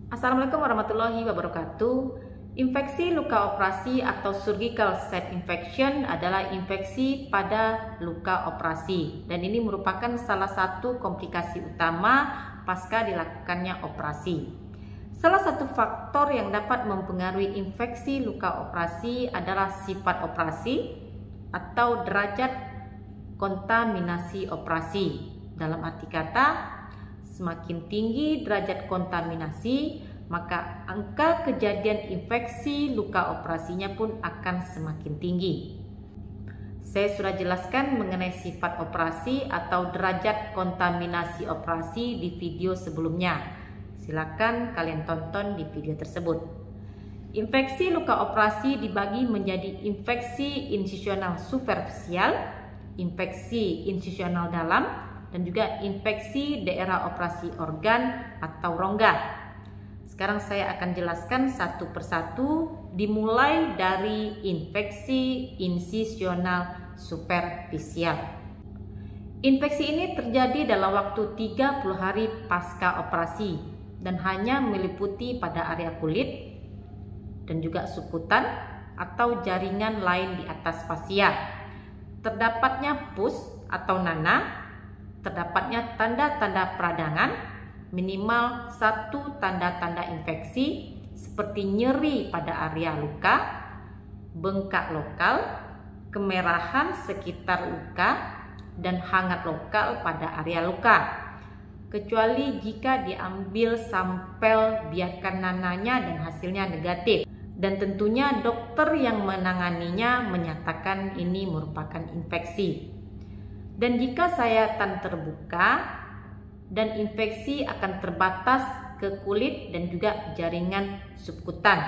Assalamualaikum warahmatullahi wabarakatuh. Infeksi luka operasi atau surgical site infection adalah infeksi pada luka operasi, dan ini merupakan salah satu komplikasi utama pasca dilakukannya operasi. Salah satu faktor yang dapat mempengaruhi infeksi luka operasi adalah sifat operasi atau derajat kontaminasi operasi. Dalam arti kata, semakin tinggi derajat kontaminasi, maka angka kejadian infeksi luka operasinya pun akan semakin tinggi. Saya sudah jelaskan mengenai sifat operasi atau derajat kontaminasi operasi di video sebelumnya. Silakan kalian tonton di video tersebut. Infeksi luka operasi dibagi menjadi infeksi insisional superficial, infeksi insisional dalam, dan juga infeksi daerah operasi organ atau rongga. Sekarang saya akan jelaskan satu persatu, dimulai dari infeksi insisional superficial. Infeksi ini terjadi dalam waktu 30 hari pasca operasi dan hanya meliputi pada area kulit dan juga subkutan atau jaringan lain di atas fasia. Terdapatnya pus atau nanah, terdapatnya tanda-tanda peradangan, minimal satu tanda-tanda infeksi seperti nyeri pada area luka, bengkak lokal, kemerahan sekitar luka, dan hangat lokal pada area luka. Kecuali jika diambil sampel biarkan nananya dan hasilnya negatif. Dan tentunya dokter yang menanganinya menyatakan ini merupakan infeksi. Dan jika sayatan terbuka dan infeksi akan terbatas ke kulit dan juga jaringan subkutan,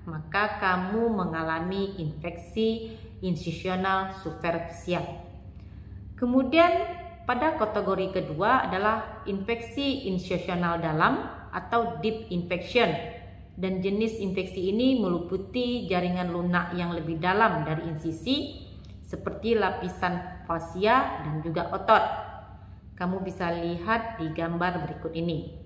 maka kamu mengalami infeksi insisional superficial. Kemudian pada kategori kedua adalah infeksi insisional dalam atau deep infection, dan jenis infeksi ini meliputi jaringan lunak yang lebih dalam dari insisi seperti lapisan fasia dan juga otot. Kamu bisa lihat di gambar berikut ini.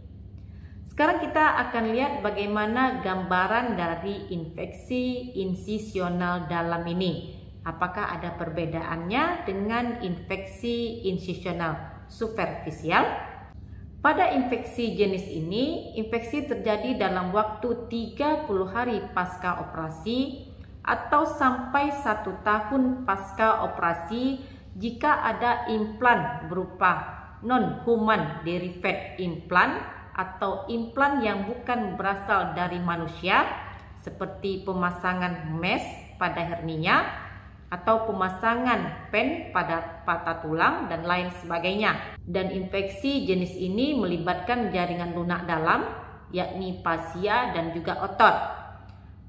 Sekarang kita akan lihat bagaimana gambaran dari infeksi insisional dalam ini. Apakah ada perbedaannya dengan infeksi insisional superficial? Pada infeksi jenis ini, infeksi terjadi dalam waktu 30 hari pasca operasi atau sampai 1 tahun pasca operasi jika ada implan berupa non-human derived implant atau implan yang bukan berasal dari manusia seperti pemasangan mesh pada hernia atau pemasangan pen pada patah tulang dan lain sebagainya. Dan infeksi jenis ini melibatkan jaringan lunak dalam yakni fasia dan juga otot.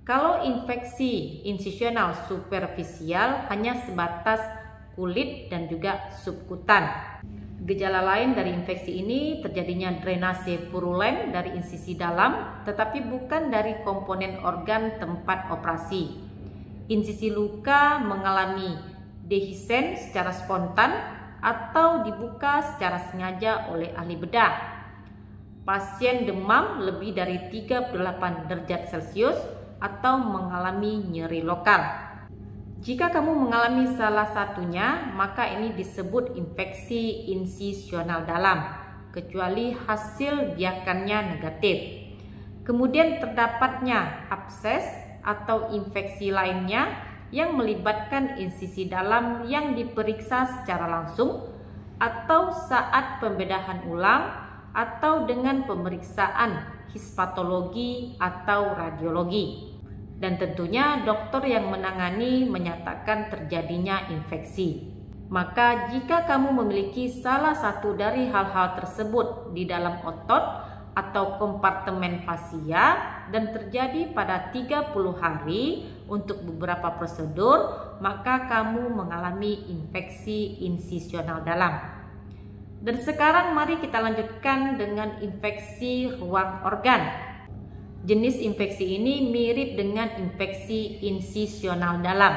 Kalau infeksi insisional superficial hanya sebatas kulit dan juga subkutan. Gejala lain dari infeksi ini terjadinya drainase purulen dari insisi dalam, tetapi bukan dari komponen organ tempat operasi. Insisi luka mengalami dehiscence secara spontan atau dibuka secara sengaja oleh ahli bedah. Pasien demam lebih dari 38 derajat Celcius atau mengalami nyeri lokal. Jika kamu mengalami salah satunya, maka ini disebut infeksi insisional dalam, kecuali hasil biakannya negatif. Kemudian terdapatnya abses atau infeksi lainnya yang melibatkan insisi dalam yang diperiksa secara langsung atau saat pembedahan ulang atau dengan pemeriksaan histopatologi atau radiologi. Dan tentunya dokter yang menangani menyatakan terjadinya infeksi. Maka jika kamu memiliki salah satu dari hal-hal tersebut di dalam otot atau kompartemen fasia dan terjadi pada 30 hari untuk beberapa prosedur, maka kamu mengalami infeksi insisional dalam. Dan sekarang mari kita lanjutkan dengan infeksi ruang organ. Jenis infeksi ini mirip dengan infeksi insisional dalam.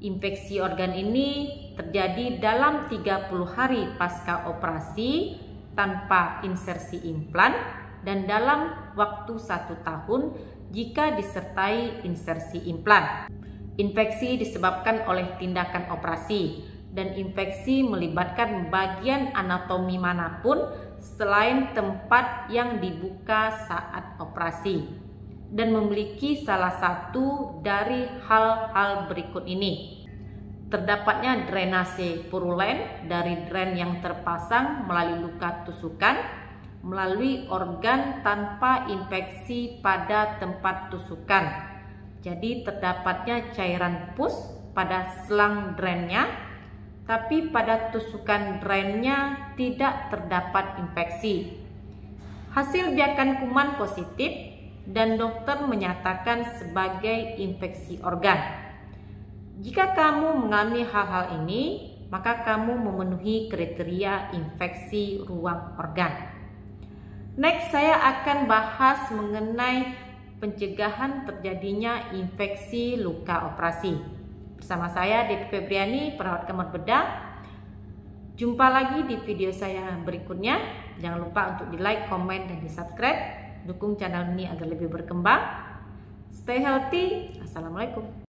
Infeksi organ ini terjadi dalam 30 hari pasca operasi tanpa insersi implan dan dalam waktu 1 tahun jika disertai insersi implan. Infeksi disebabkan oleh tindakan operasi, dan infeksi melibatkan bagian anatomi manapun selain tempat yang dibuka saat operasi, dan memiliki salah satu dari hal-hal berikut ini. Terdapatnya drainase purulen dari drain yang terpasang melalui luka tusukan, melalui organ tanpa infeksi pada tempat tusukan. Jadi terdapatnya cairan pus pada selang drainnya, tapi pada tusukan drainnya tidak terdapat infeksi. Hasil biakan kuman positif dan dokter menyatakan sebagai infeksi organ. Jika kamu mengalami hal-hal ini, maka kamu memenuhi kriteria infeksi ruang organ. Next, saya akan bahas mengenai pencegahan terjadinya infeksi luka operasi. Bersama saya Devi Febriani, perawat kamar bedah. Jumpa lagi di video saya berikutnya. Jangan lupa untuk di like, komen, dan di subscribe. Dukung channel ini agar lebih berkembang. Stay healthy. Assalamualaikum.